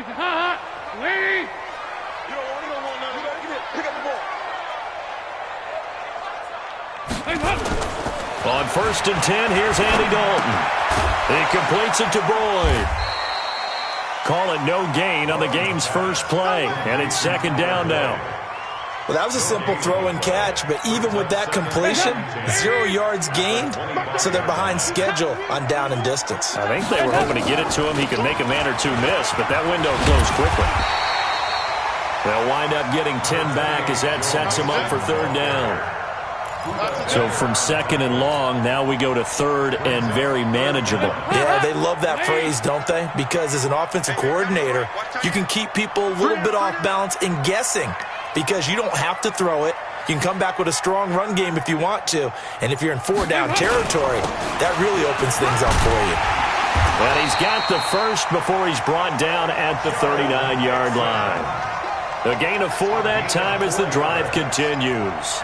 On 1st and 10, here's Andy Dalton. He completes it to Boyd. Call it no gain on the game's first play, and it's 2nd down now. Well, that was a simple throw and catch, but even with that completion, 0 yards gained, so they're behind schedule on down and distance. I think they were hoping to get it to him. He could make a man or two miss, but that window closed quickly. They'll wind up getting 10 back as that sets him up for 3rd down. So from 2nd and long, now we go to 3rd and very manageable. Yeah, they love that phrase, don't they? Because as an offensive coordinator, you can keep people a little bit off balance in guessing because you don't have to throw it. You can come back with a strong run game if you want to. And if you're in 4-down territory, that really opens things up for you. And he's got the first before he's brought down at the 39-yard line. A gain of 4 that time as the drive continues.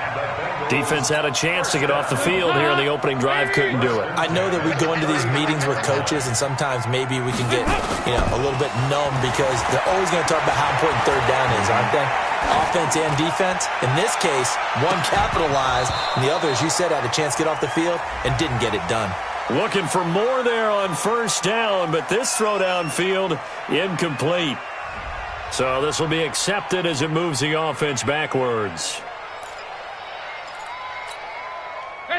Defense had a chance to get off the field here in the opening drive, couldn't do it. I know that we go into these meetings with coaches, and sometimes maybe we can get, a little bit numb because they're always going to talk about how important 3rd down is, aren't they? Offense and defense. In this case, one capitalized, and the other, as you said, had a chance to get off the field and didn't get it done. Looking for more there on 1st down, but this throw downfield incomplete. So this will be accepted as it moves the offense backwards.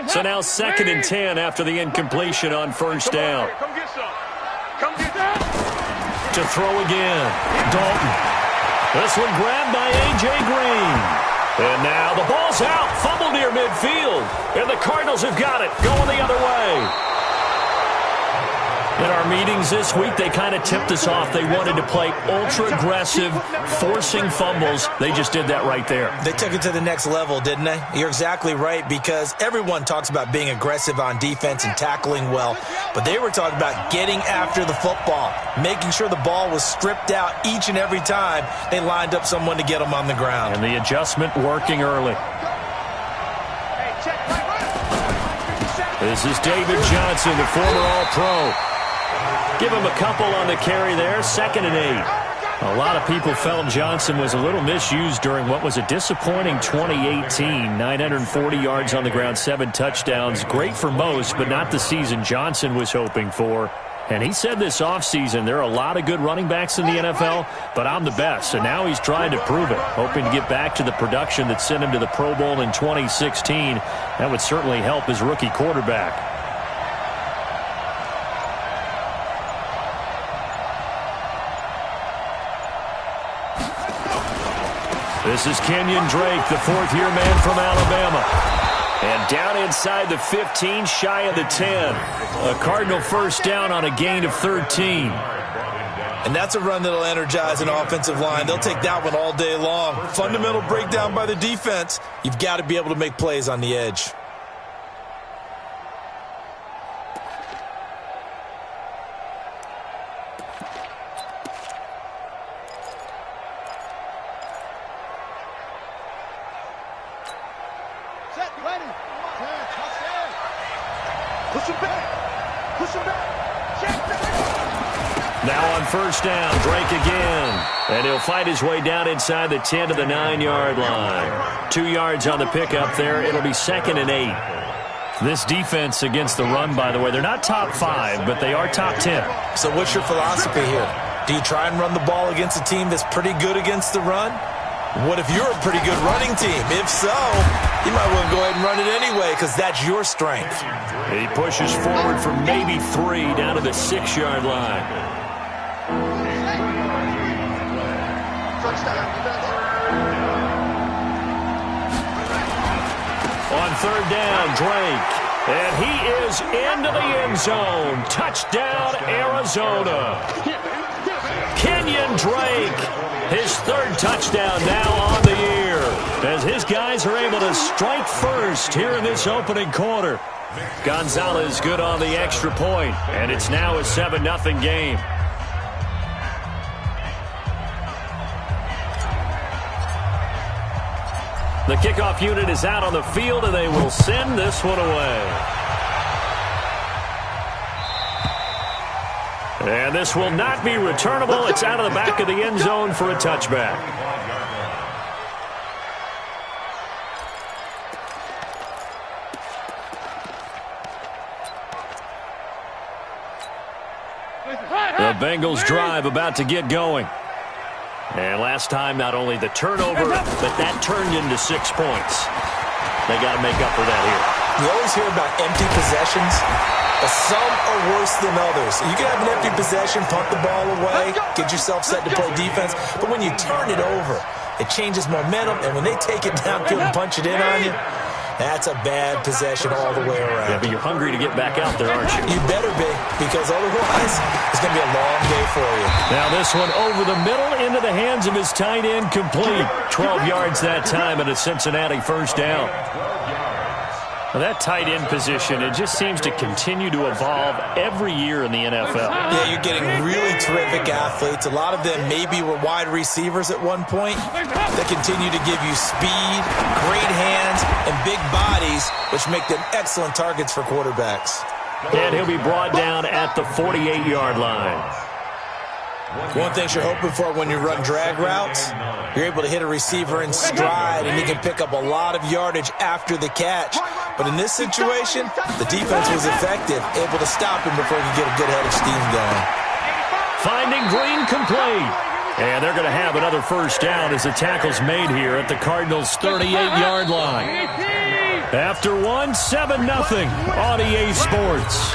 So now 2nd and 10 after the incompletion on 1st down. To throw again. Dalton. This one grabbed by A.J. Green. And now the ball's out. Fumble near midfield. And the Cardinals have got it. Going the other way. In our meetings this week, they kind of tipped us off. They wanted to play ultra-aggressive, forcing fumbles. They just did that right there. They took it to the next level, didn't they? You're exactly right, because everyone talks about being aggressive on defense and tackling well, but they were talking about getting after the football, making sure the ball was stripped out each and every time they lined up someone to get them on the ground. And the adjustment working early. This is David Johnson, the former All-Pro. Give him a couple on the carry there, 2nd and 8. A lot of people felt Johnson was a little misused during what was a disappointing 2018. 940 yards on the ground, 7 touchdowns. Great for most, but not the season Johnson was hoping for. And he said this offseason, there are a lot of good running backs in the NFL, but I'm the best. And now he's trying to prove it, hoping to get back to the production that sent him to the Pro Bowl in 2016. That would certainly help his rookie quarterback. This is Kenyon Drake, the 4th-year man from Alabama. And down inside the 15, shy of the 10. A Cardinal 1st down on a gain of 13. And that's a run that'll energize an offensive line. They'll take that one all day long. Fundamental breakdown by the defense. You've got to be able to make plays on the edge. Now on 1st down, Drake again. And he'll fight his way down inside the 10 to the 9-yard line. 2 yards on the pickup there. It'll be 2nd and 8. This defense against the run, by the way, they're not top 5, but they are top 10. So what's your philosophy here? Do you try and run the ball against a team that's pretty good against the run? What if you're a pretty good running team? If so, you might want to go ahead and run it anyway because that's your strength. He pushes forward for maybe 3 down to the 6-yard line. On 3rd down, Drake. And he is into the end zone. Touchdown, Arizona. Kenyon Drake, his 3rd touchdown now on the year, as his guys are able to strike first here in this opening quarter. Gonzalez good on the extra point, and it's now a 7-0 game. The kickoff unit is out on the field, and they will send this one away. And this will not be returnable. It's out of the back of the end zone for a touchback. The Bengals drive about to get going. And last time, not only the turnover, but that turned into 6 points. They got to make up for that here. You always hear about empty possessions, but some are worse than others. You can have an empty possession, punt the ball away, get yourself set to play defense, but when you turn it over, it changes momentum, and when they take it downfield and punch it in on you, that's a bad possession all the way around. Yeah, but you're hungry to get back out there, aren't you? You better be, because otherwise it's going to be a long day for you. Now this one over the middle into the hands of his tight end, complete. 12 yards that time and a Cincinnati first down. Well, that tight end position, it just seems to continue to evolve every year in the NFL. Yeah, you're getting really terrific athletes. A lot of them maybe were wide receivers at one point. They continue to give you speed, great hands, and big bodies, which make them excellent targets for quarterbacks. And he'll be brought down at the 48-yard line. One thing you're hoping for when you run drag routes, you're able to hit a receiver in stride, and he can pick up a lot of yardage after the catch. But in this situation, the defense was effective, able to stop him before he could get a good head of steam going. Finding Green complete. And they're going to have another first down as the tackle's made here at the Cardinals' 38-yard line. After one, 7-0 on EA Sports.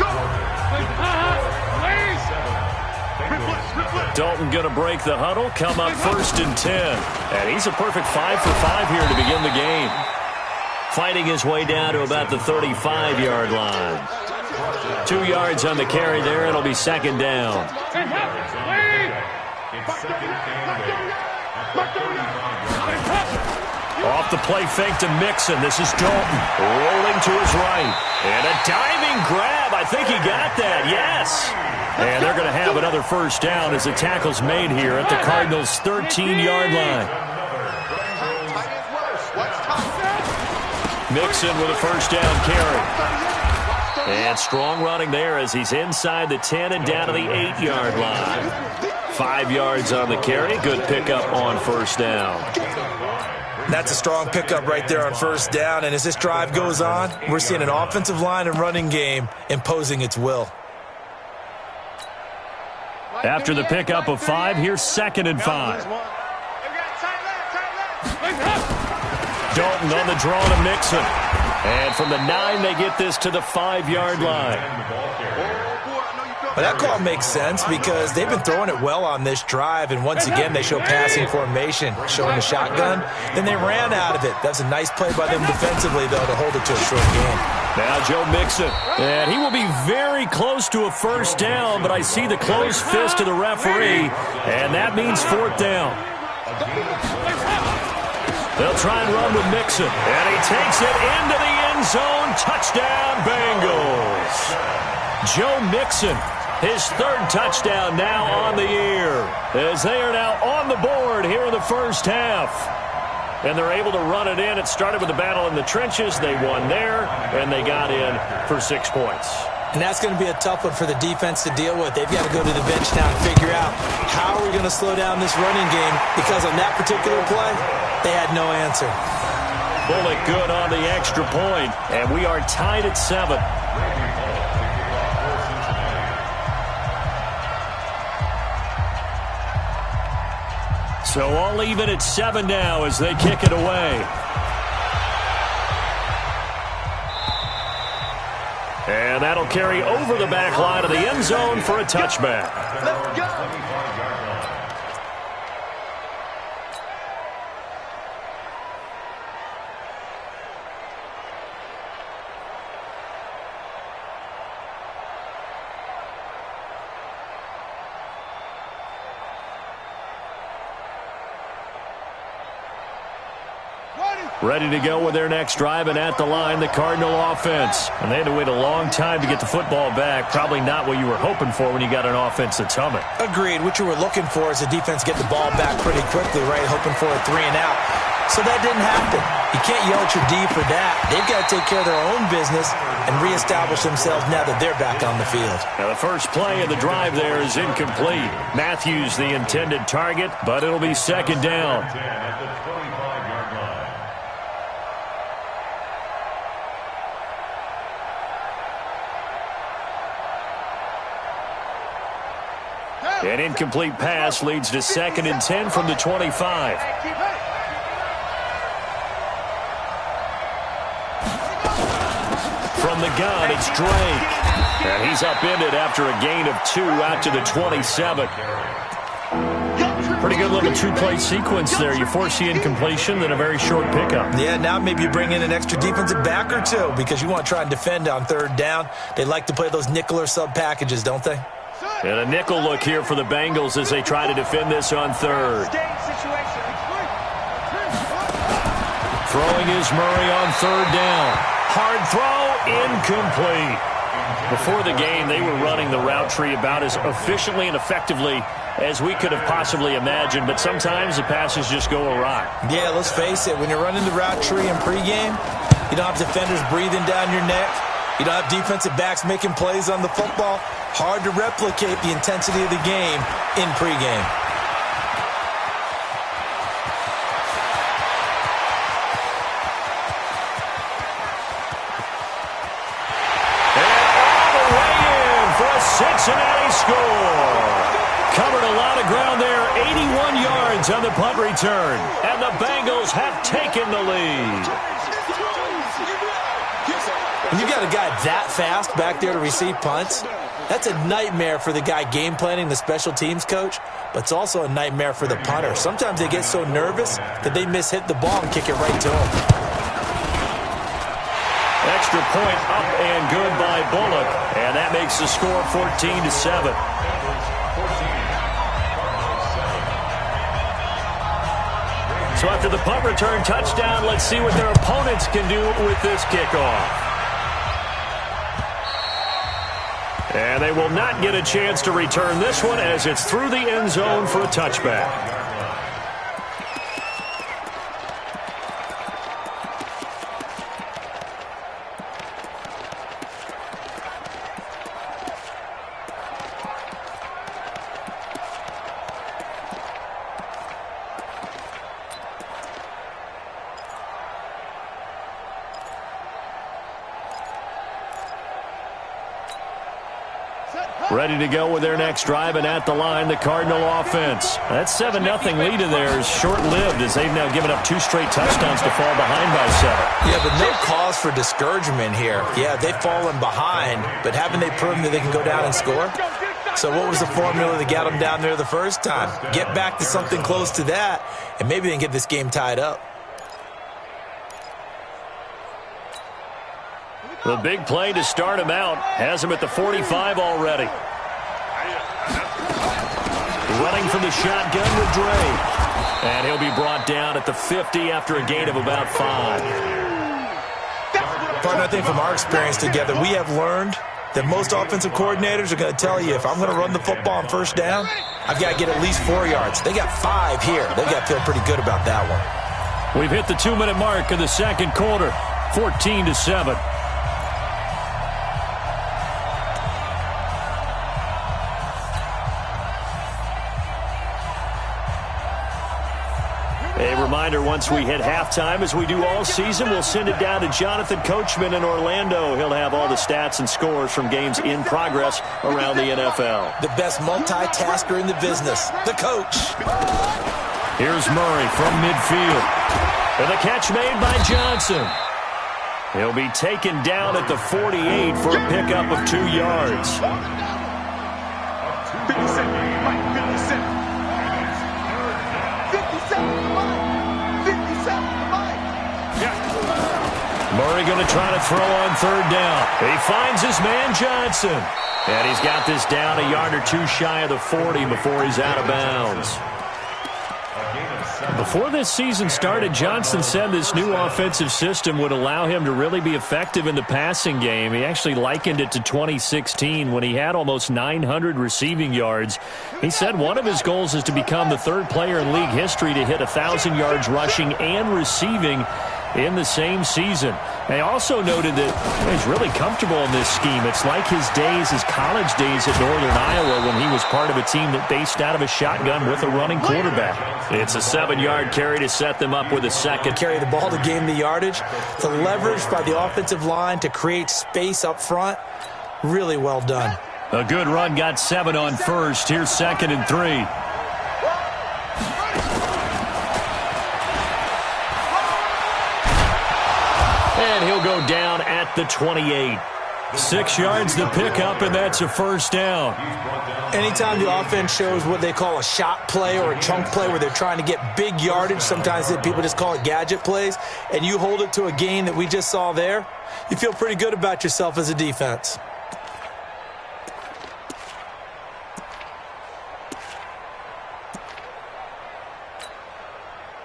Dalton going to break the huddle, come up 1st and 10. And he's a perfect 5 for 5 here to begin the game. Fighting his way down to about the 35-yard line. 2 yards on the carry there. It'll be second down. Off the play fake to Mixon. This is Dalton rolling to his right. And a diving grab. I think he got that. Yes. And they're going to have another first down as the tackle's made here at the Cardinals' 13-yard line. Mixon with a first down carry. And strong running there as he's inside the 10 and down to the 8-yard line. 5 yards on the carry. Good pickup on first down. That's a strong pickup right there on first down. And as this drive goes on, we're seeing an offensive line and running game imposing its will. After the pickup of 5, here's 2nd and 5. Dalton on the draw to Mixon. And from the 9, they get this to the 5-yard line. Well, that call makes sense because they've been throwing it well on this drive, and once again they show passing formation, showing the shotgun. Then they ran out of it. That's a nice play by them defensively, though, to hold it to a short game. Now Joe Mixon, and he will be very close to a first down, but I see the closed fist of the referee, and that means 4th down. They'll try and run with Mixon, and he takes it into the end zone. Touchdown, Bengals. Joe Mixon, his 3rd touchdown now on the year, as they are now on the board here in the first half. And they're able to run it in. It started with a battle in the trenches. They won there, and they got in for 6 points. And that's going to be a tough one for the defense to deal with. They've got to go to the bench now and figure out how are we going to slow down this running game, because on that particular play, they had no answer. Bullock good on the extra point, and we are tied at 7. So all even at 7 now as they kick it away. And that'll carry over the back line of the end zone for a touchback. Let's go. Ready to go with their next drive, and at the line, the Cardinal offense. And they had to wait a long time to get the football back. Probably not what you were hoping for when you got an offense that's humming. Agreed. What you were looking for is the defense get the ball back pretty quickly, right? Hoping for a 3 and out. So that didn't happen. You can't yell at your D for that. They've got to take care of their own business and reestablish themselves now that they're back on the field. Now the first play of the drive there is incomplete. Matthews the intended target, but it'll be second down. An incomplete pass leads to 2nd and 10 from the 25. From the gun, it's Drake. And he's upended after a gain of 2 out to the 27. Pretty good little two-play sequence there. You force the incompletion, then a very short pickup. Yeah, now maybe you bring in an extra defensive back or two because you want to try and defend on 3rd down. They like to play those nickel or sub packages, don't they? And a nickel look here for the Bengals as they try to defend this on 3rd. Throwing is Murray on 3rd down. Hard throw, incomplete. Before the game, they were running the route tree about as efficiently and effectively as we could have possibly imagined, but sometimes the passes just go awry. Yeah, let's face it. When you're running the route tree in pregame, you don't have defenders breathing down your neck. You don't have defensive backs making plays on the football. Hard to replicate the intensity of the game in pregame. Cincinnati score. Covered a lot of ground there, 81 yards on the punt return. And the Bengals have taken the lead. When you got a guy that fast back there to receive punts, that's a nightmare for the guy game planning, the special teams coach, but it's also a nightmare for the punter. Sometimes they get so nervous that they miss-hit the ball and kick it right to him. Extra point up and good by Bullock. And that makes the score 14-7. So after the punt return touchdown, let's see what their opponents can do with this kickoff. And they will not get a chance to return this one as it's through the end zone for a touchback. Ready to go with their next drive, and at the line, the Cardinal offense. That 7-0 lead of theirs short-lived as they've now given up 2 straight touchdowns to fall behind by 7. Yeah, but no cause for discouragement here. Yeah, they've fallen behind, but haven't they proven that they can go down and score? So what was the formula that got them down there the first time? Get back to something close to that, and maybe they can get this game tied up. The big play to start him out has him at the 45 already. Running from the shotgun with Drake. And he'll be brought down at the 50 after a gain of about 5. Partner, I think from our experience together, we have learned that most offensive coordinators are going to tell you, if I'm going to run the football on 1st down, I've got to get at least 4 yards. They got 5 here. They've got to feel pretty good about that one. We've hit the 2-minute mark in the second quarter, 14-7. A reminder, once we hit halftime, as we do all season, we'll send it down to Jonathan Coachman in Orlando. He'll have all the stats and scores from games in progress around the NFL. The best multitasker in the business, the coach. Here's Murray from midfield. And the catch made by Johnson. He'll be taken down at the 48 for a pickup of 2 yards. Murray going to try to throw on 3rd down. He finds his man Johnson. And he's got this down a yard or 2 shy of the 40 before he's out of bounds. Before this season started, Johnson said this new offensive system would allow him to really be effective in the passing game. He actually likened it to 2016 when he had almost 900 receiving yards. He said one of his goals is to become the third player in league history to hit 1,000 yards rushing and receiving in the same season. They also noted that he's really comfortable in this scheme. It's like his college days at Northern Iowa when he was part of a team that based out of a shotgun with a running quarterback. It's a 7-yard carry to set them up with a second. Carry the ball to gain the yardage. The leverage by the offensive line to create space up front. Really well done. A good run got 7 on first. Here's 2nd and 3. And he'll go down at the 28. 6 yards to pick up, and that's a first down. Anytime the offense shows what they call a shot play or a chunk play where they're trying to get big yardage, sometimes people just call it gadget plays, and you hold it to a gain that we just saw there, you feel pretty good about yourself as a defense.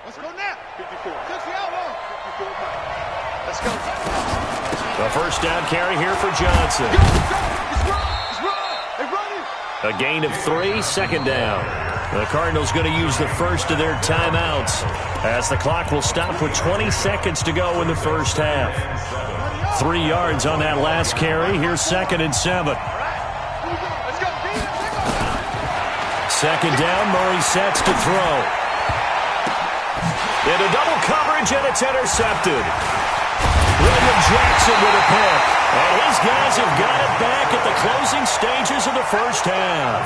Let's go now. 54. Let's go. The first down carry here for Johnson. Go. It's run. They're running. A gain of 3, 2nd down. The Cardinals going to use the first of their timeouts as the clock will stop with 20 seconds to go in the first half. 3 yards on that last carry. Here's 2nd and 7. Let's go. 2nd down, Murray sets to throw. Into double coverage, and it's intercepted. William Jackson with a pick. And his guys have got it back at the closing stages of the first half.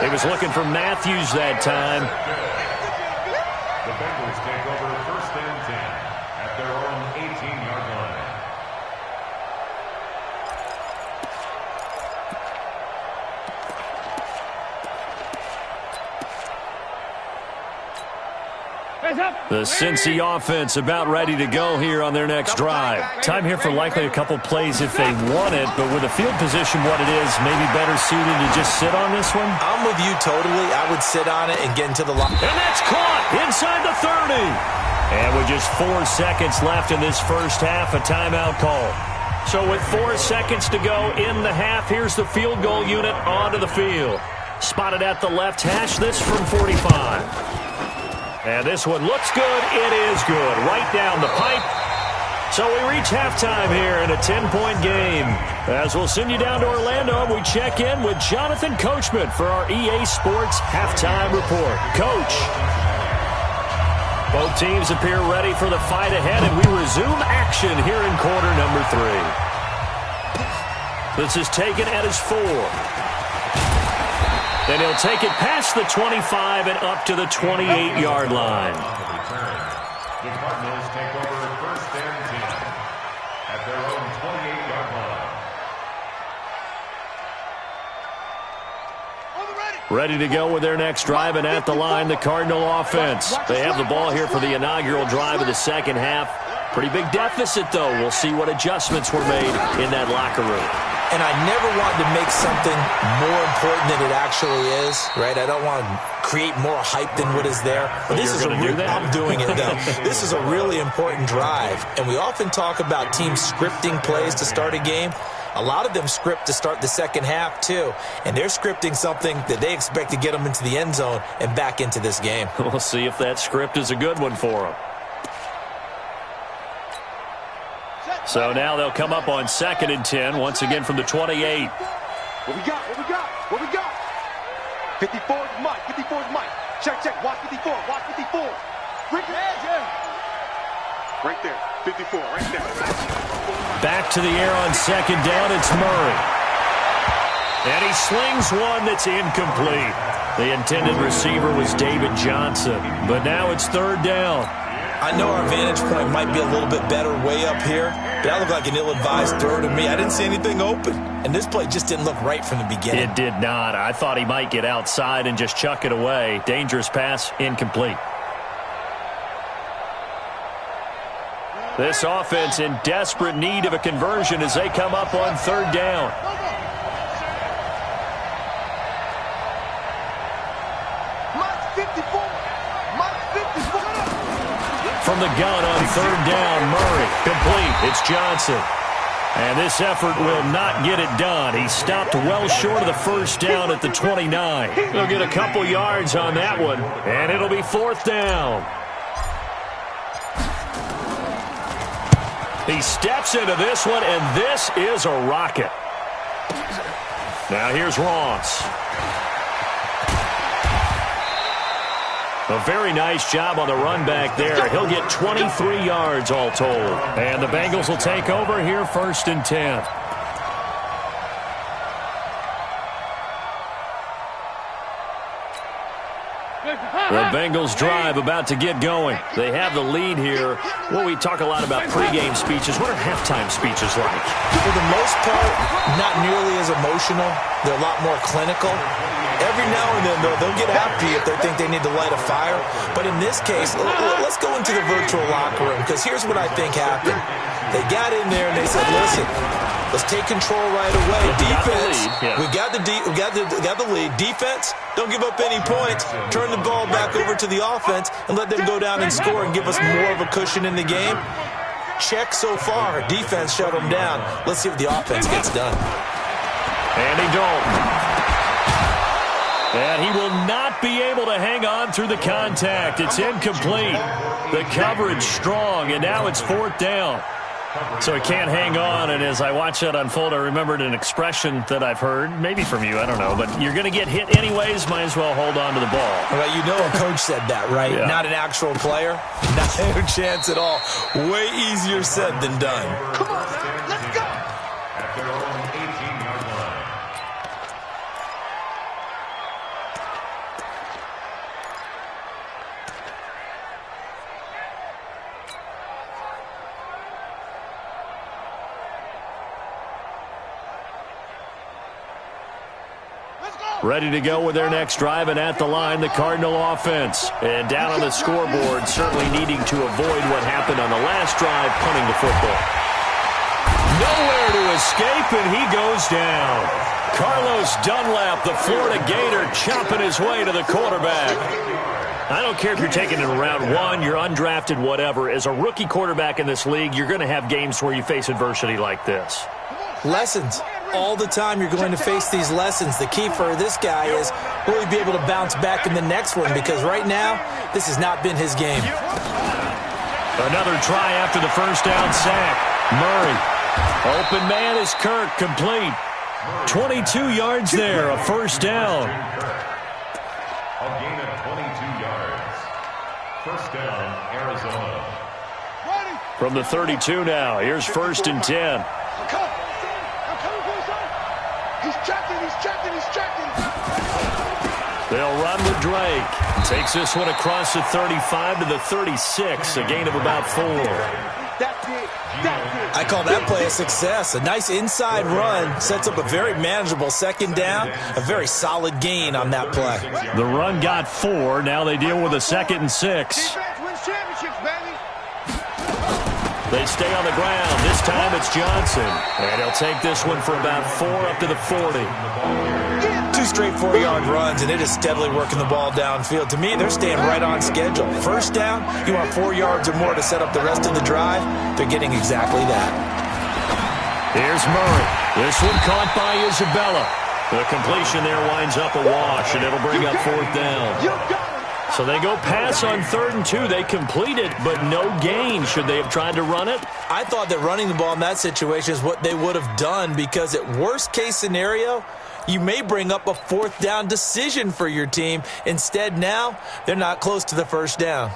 He was looking for Matthews that time. The Bengals take over 1st and 10 at their own 18-yard line. The Cincy offense about ready to go here on their next drive. Time here for likely a couple plays if they want it, but with the field position what it is, maybe better suited to just sit on this one? I'm with you totally. I would sit on it and get into the line. And that's caught inside the 30. And with just 4 seconds left in this first half, a timeout call. So with 4 seconds to go in the half, here's the field goal unit onto the field. Spotted at the left hash, this from 45. And this one looks good. It is good. Right down the pipe. So we reach halftime here in a 10-point game. As we'll send you down to Orlando, we check in with Jonathan Coachman for our EA Sports Halftime Report. Coach. Both teams appear ready for the fight ahead, and we resume action here in quarter number 3. This is taken at his 4. Then he'll take it past the 25 and up to the 28-yard line. The Cardinals take over 1st and 10 at their own 28-yard line. Ready to go with their next drive, and at the line, the Cardinal offense. They have the ball here for the inaugural drive of the second half. Pretty big deficit, though. We'll see what adjustments were made in that locker room. And I never want to make something more important than it actually is, right? I don't want to create more hype than what is there. But this is I'm doing it, though. This is a really important drive. And we often talk about teams scripting plays to start a game. A lot of them script to start the second half, too. And they're scripting something that they expect to get them into the end zone and back into this game. We'll see if that script is a good one for them. So now they'll come up on 2nd and 10, once again from the 28. What we got? 54 is Mike. 54 is Mike. Check. Watch 54. Right there. 54, right there. Back to the air on 2nd down, it's Murray. And he slings one that's incomplete. The intended receiver was David Johnson, but now it's 3rd down. I know our vantage point might be a little bit better way up here, but that looked like an ill-advised throw to me. I didn't see anything open, and this play just didn't look right from the beginning. It did not. I thought he might get outside and just chuck it away. Dangerous pass, incomplete. This offense in desperate need of a conversion as they come up on 3rd down. Mike 54. from the gun on third down. Murray, complete. It's Johnson. And this effort will not get it done. He stopped well short of the first down at the 29. He'll get a couple yards on that one, and it'll be fourth down. He steps into this one, and this is a rocket. Now here's Ross. A very nice job on the run back there. He'll get 23 yards all told. And the Bengals will take over here, 1st and 10. The Bengals drive about to get going. They have the lead here. Well, we talk a lot about pregame speeches. What are halftime speeches like? For the most part, not nearly as emotional. They're a lot more clinical. Every now and then, though, they'll get after you if they think they need to light a fire. But in this case, let's go into the virtual locker room, because here's what I think happened. They got in there and they said, listen, let's take control right away. Defense, we got the lead. Defense, don't give up any points. Turn the ball back over to the offense and let them go down and score and give us more of a cushion in the game. Check so far. Defense shut them down. Let's see if the offense gets done. Andy Dalton. And he will not be able to hang on through the contact. It's incomplete. The coverage strong, and now it's fourth down. So he can't hang on, and as I watch that unfold, I remembered an expression that I've heard, maybe from you, I don't know, but you're going to get hit anyways, might as well hold on to the ball. Well, you know a coach said that, right? Yeah. Not an actual player. Not a chance at all. Way easier said than done. Come on, let's go. At their own 18-yard line. Ready to go with their next drive, and at the line, the Cardinal offense. And down on the scoreboard, certainly needing to avoid what happened on the last drive, punting the football. Nowhere to escape, and he goes down. Carlos Dunlap, the Florida Gator, chopping his way to the quarterback. I don't care if you're taking it in round one, you're undrafted, whatever. As a rookie quarterback in this league, you're going to have games where you face adversity like this. Lessons. All the time you're going to face these lessons. The key for this guy is will he be able to bounce back in the next one, because right now this has not been his game. Another try after the first down sack. Murray. Open man is Kirk, complete. 22 yards there, a first down. A gain of 22 yards. First down, Arizona. From the 32 now, here's 1st and 10. They'll run with Drake. Takes this one across the 35 to the 36, a gain of about 4. I call that play a success. A nice inside run sets up a very manageable second down, a very solid gain on that play. The run got 4. Now they deal with a 2nd and 6. They stay on the ground. This time it's Johnson. And he'll take this one for about 4 up to the 40. 2 straight 4-yard runs, and it is steadily working the ball downfield. To me, they're staying right on schedule. First down, you want 4 yards or more to set up the rest of the drive. They're getting exactly that. Here's Murray. This one caught by Isabella. The completion there winds up a wash, and it'll bring up 4th down. So they go pass on 3rd and 2. They complete it, but no gain. Should they have tried to run it? I thought that running the ball in that situation is what they would have done, because at worst case scenario, you may bring up a 4th down decision for your team. Instead, now, they're not close to the first down.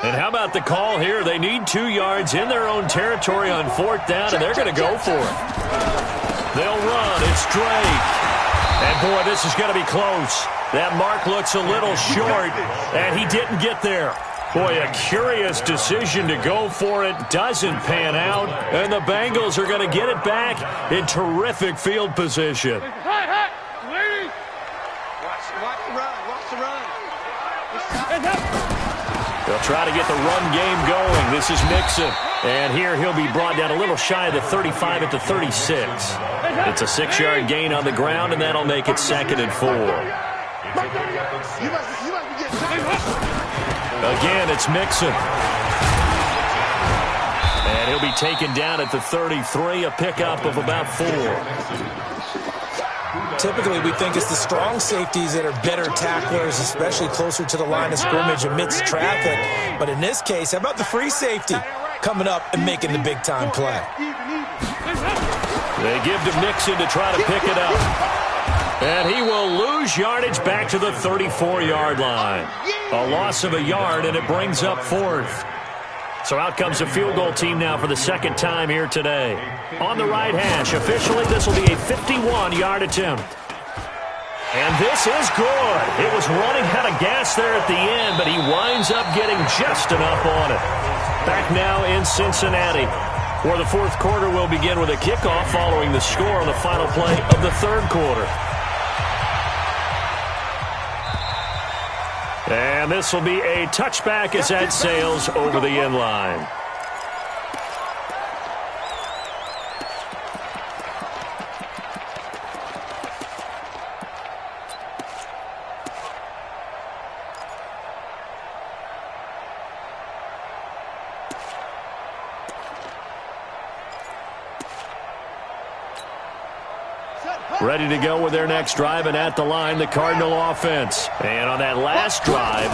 And how about the call here? They need 2 yards in their own territory on 4th down, and they're going to go for it. They'll run. It's Drake. And, boy, this is going to be close. That mark looks a little short, and he didn't get there. Boy, a curious decision to go for it. Doesn't pan out, and the Bengals are going to get it back in terrific field position. Hey, ladies! Watch the run. Watch the run. They'll try to get the run game going. This is Mixon. And here he'll be brought down a little shy of the 35 at the 36. It's a 6-yard gain on the ground, and that'll make it 2nd and 4. You must be getting Again, it's Mixon. And he'll be taken down at the 33, a pickup of about 4. Typically, we think it's the strong safeties that are better tacklers, especially closer to the line of scrimmage amidst traffic. But in this case, how about the free safety coming up and making the big-time play? They give to Mixon to try to pick it up. And he will lose yardage back to the 34-yard line. A loss of a yard, and it brings up 4th. So out comes a field goal team now for the second time here today. On the right hash, officially this will be a 51-yard attempt. And this is good. It was running out of gas there at the end, but he winds up getting just enough on it. Back now in Cincinnati, where the fourth quarter will begin with a kickoff following the score on the final play of the third quarter. And this will be a touchback as that sails over the end line. Ready to go with their next drive, and at the line, the Cardinal offense. And on that last drive,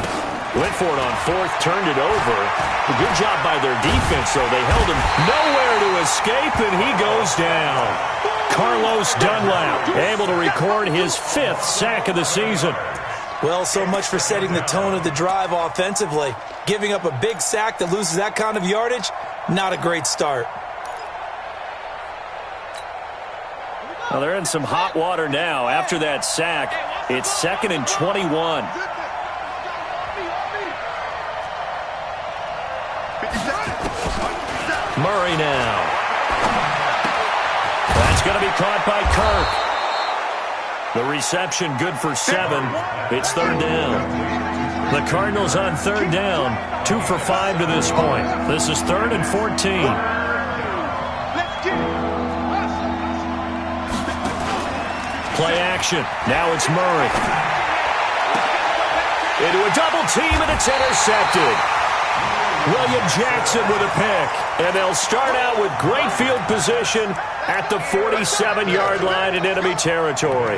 went for it on 4th, turned it over. A good job by their defense, though. They held him nowhere to escape, and he goes down. Carlos Dunlap, able to record his 5th sack of the season. Well, so much for setting the tone of the drive offensively. Giving up a big sack that loses that kind of yardage, not a great start. Well, they're in some hot water now. After that sack, it's 2nd and 21. Murray now. That's going to be caught by Kirk. The reception good for 7. It's 3rd down. The Cardinals on 3rd down. 2 for 5 to this point. This is 3rd and 14. Play action. Now it's Murray. Into a double team, and it's intercepted. William Jackson with a pick. And they'll start out with great field position at the 47-yard line in enemy territory.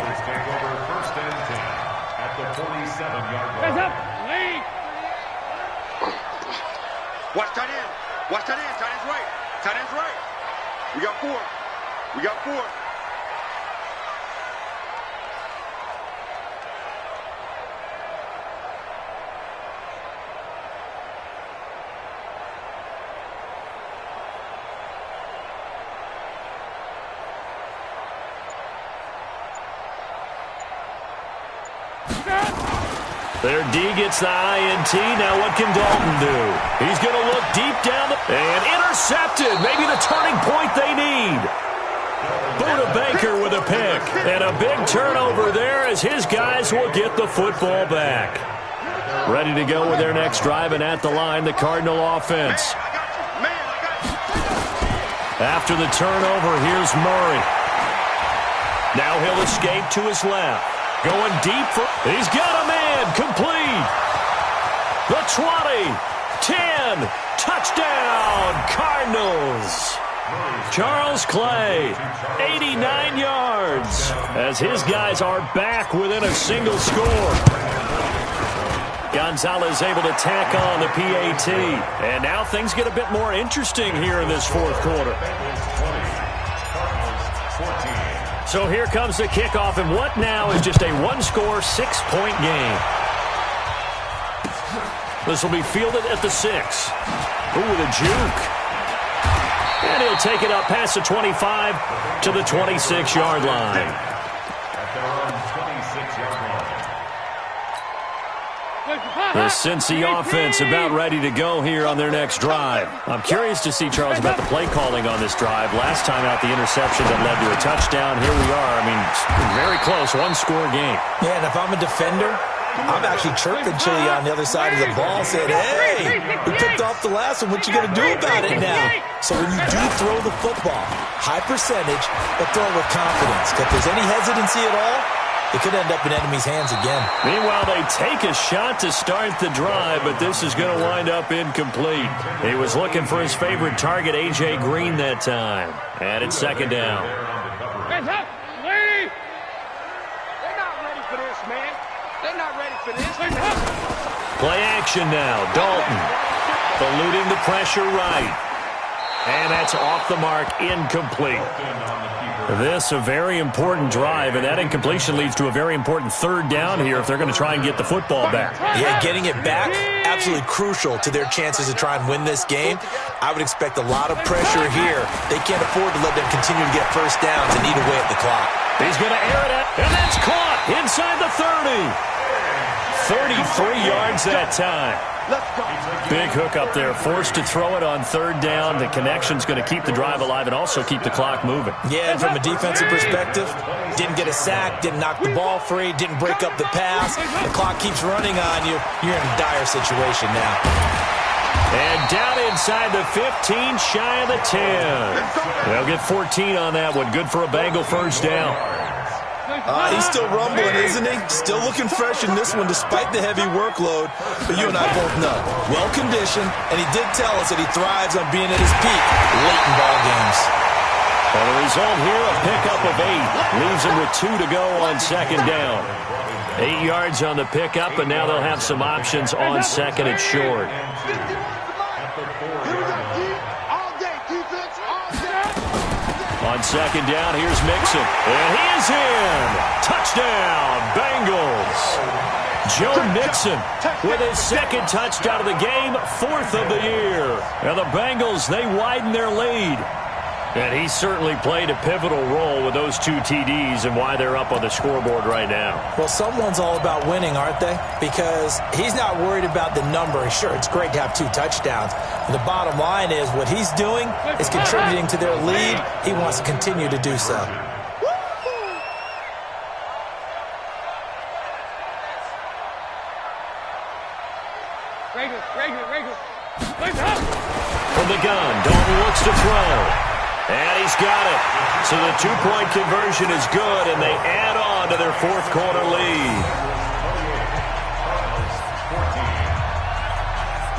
Watch tight end. Watch tight end. Tight end's right. Tight end's right. We got 4. We got 4. Their D gets the INT. Now what can Dalton do? He's going to look deep down and intercepted. Maybe the turning point they need. Buda Baker with a pick. And a big turnover there as his guys will get the football back. Ready to go with their next drive, and at the line, the Cardinal offense. After the turnover, here's Murray. Now he'll escape to his left. Going deep for... He's got a man. Complete. The 20. 10. Touchdown. Cardinals. Charles Clay. 89 yards. As his guys are back within a single score. Gonzalez able to tack on the PAT. And now things get a bit more interesting here in this fourth quarter. So here comes the kickoff, and what now is just a one-score, 6-point game. This will be fielded at the 6. Ooh, with a juke. And he'll take it up past the 25 to the 26-yard line. The Cincy offense about ready to go here on their next drive. I'm curious to see, Charles, about the play calling on this drive. Last time out, the interception that led to a touchdown. Here we are. I mean, very close, one-score game. Yeah, and if I'm a defender, I'm actually chirping Chili on the other side of the ball, saying, hey, we picked off the last one. What you going to do about it now? So when you do throw the football, high percentage, but throw it with confidence. If there's any hesitancy at all, it could end up in enemy's hands again. Meanwhile, they take a shot to start the drive, but this is going to wind up incomplete. He was looking for his favorite target, A.J. Green, that time. And it's second down. Hands up, lady! They're not ready for this, man. They're not ready for this. Hands up! Play action now. Dalton eluding the pressure right. And that's off the mark, incomplete. This a very important drive, and that incompletion leads to a very important third down here if they're going to try and get the football back. Yeah, getting it back, absolutely crucial to their chances to try and win this game. I would expect a lot of pressure here. They can't afford to let them continue to get first downs and eat away at the clock. He's going to air it out, and that's caught inside the 30. 33 yards that time. Big hook up there, forced to throw it on third down. The connection's going to keep the drive alive and also keep the clock moving. Yeah, and from a defensive perspective, didn't get a sack, didn't knock the ball free, didn't break up the pass. The clock keeps running on you. You're in a dire situation now. And down inside the 15, shy of the 10. They'll get 14 on that one. Good for a Bengal first down. He's still rumbling, isn't he? Still looking fresh in this one despite the heavy workload. But you and I both know, well-conditioned, and he did tell us that he thrives on being at his peak late in ball games. Well, the result here, a pickup of 8. Leaves him with 2 to go on second down. 8 yards on the pickup, and now they'll have some options on second and short. On second down, here's Mixon. And he is in. Touchdown, Bengals. Joe Mixon with his second touchdown of the game, 4th of the year. And the Bengals, they widen their lead. And he certainly played a pivotal role with those 2 TDs and why they're up on the scoreboard right now. Well, someone's all about winning, aren't they? Because he's not worried about the number. Sure, it's great to have 2 touchdowns. But the bottom line is what he's doing is contributing to their lead. He wants to continue to do so. From the gun, Dalton looks to throw. And he's got it. So the 2-point conversion is good, and they add on to their 4th quarter lead.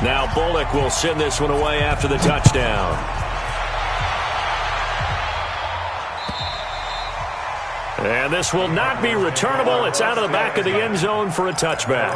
Now Bullock will send this one away after the touchdown. And this will not be returnable. It's out of the back of the end zone for a touchback.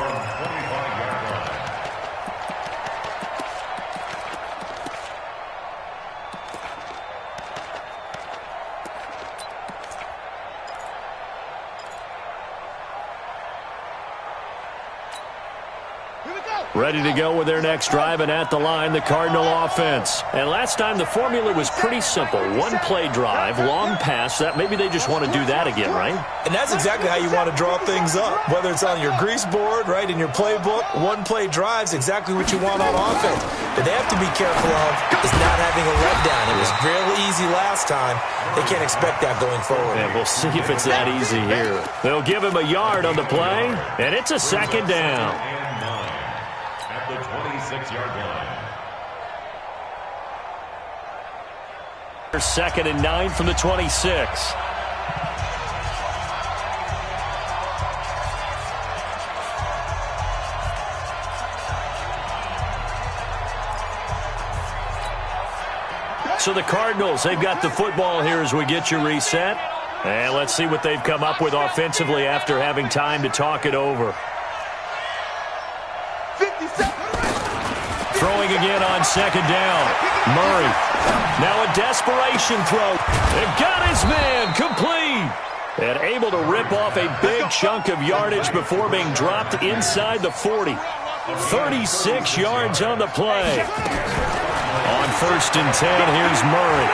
Ready to go with their next drive, and at the line, the Cardinal offense. And last time, the formula was pretty simple. 1-play drive, long pass. That maybe they just want to do that again, right? And that's exactly how you want to draw things up. Whether it's on your grease board, right, in your playbook, 1-play drive's exactly what you want on offense. But they have to be careful of is not having a letdown. It was real easy last time. They can't expect that going forward. And we'll see if it's that easy here. They'll give him a yard on the play, and it's a second down. 26-yard line. Second and 9 from the 26. So the Cardinals, they've got the football here as we get you reset. And let's see what they've come up with offensively after having time to talk it over. Throwing again on second down. Murray. Now a desperation throw. They've got his man complete. And able to rip off a big chunk of yardage before being dropped inside the 40. 36 yards on the play. On 1st and 10, here's Murray.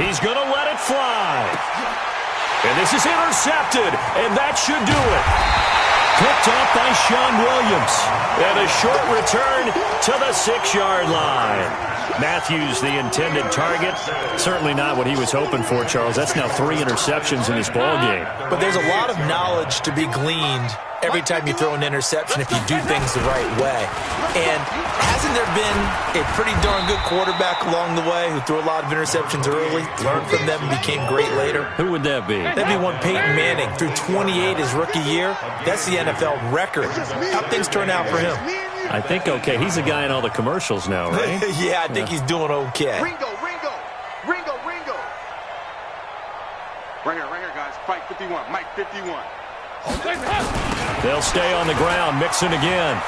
He's going to let it fly. And this is intercepted, and that should do it. Picked off by Sean Williams. And a short return to the 6-yard line. Matthews, the intended target. Certainly not what he was hoping for, Charles. That's now 3 interceptions in this ball game. But there's a lot of knowledge to be gleaned every time you throw an interception if you do things the right way. And hasn't there been a pretty darn good quarterback along the way who threw a lot of interceptions early, learned from them, and became great later? Who would that be? That'd be one Peyton Manning. Threw 28 his rookie year. That's the NFL record. How things turn out for him? I think okay. He's a guy in all the commercials now, right? Yeah, I think he's doing okay. Ringo. Right here, guys. Fight 51. Mike 51. They'll stay on the ground. Mixon again.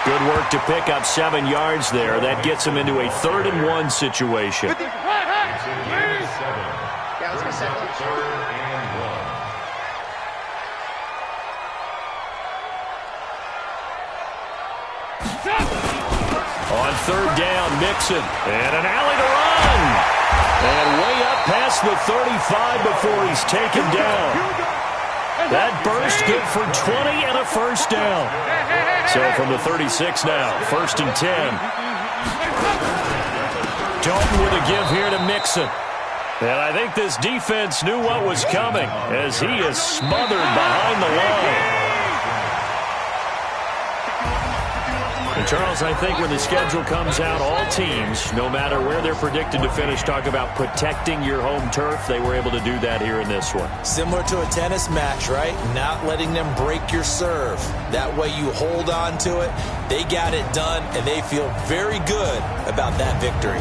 Good work to pick up 7 yards there. That gets him into a 3rd-and-1 situation. Yeah, let's get set. On 3rd down, Mixon. And an alley to run. And way up past the 35 before he's taken down. That burst good for 20 and a 1st down. So from the 36 now, 1st and 10. Dalton with a give here to Mixon. And I think this defense knew what was coming as he is smothered behind the line. And Charles, I think when the schedule comes out, all teams, no matter where they're predicted to finish, talk about protecting your home turf. They were able to do that here in this one. Similar to a tennis match, right? Not letting them break your serve. That way you hold on to it. They got it done, and they feel very good about that victory.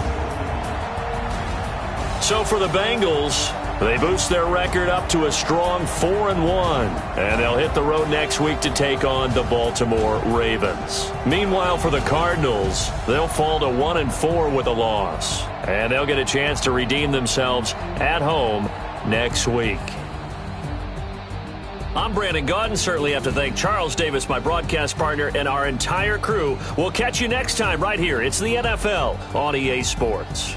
So for the Bengals, they boost their record up to a strong 4-1, and they'll hit the road next week to take on the Baltimore Ravens. Meanwhile, for the Cardinals, they'll fall to 1-4 with a loss, and they'll get a chance to redeem themselves at home next week. I'm Brandon Gaudin. Certainly have to thank Charles Davis, my broadcast partner, and our entire crew. We'll catch you next time right here. It's the NFL on EA Sports.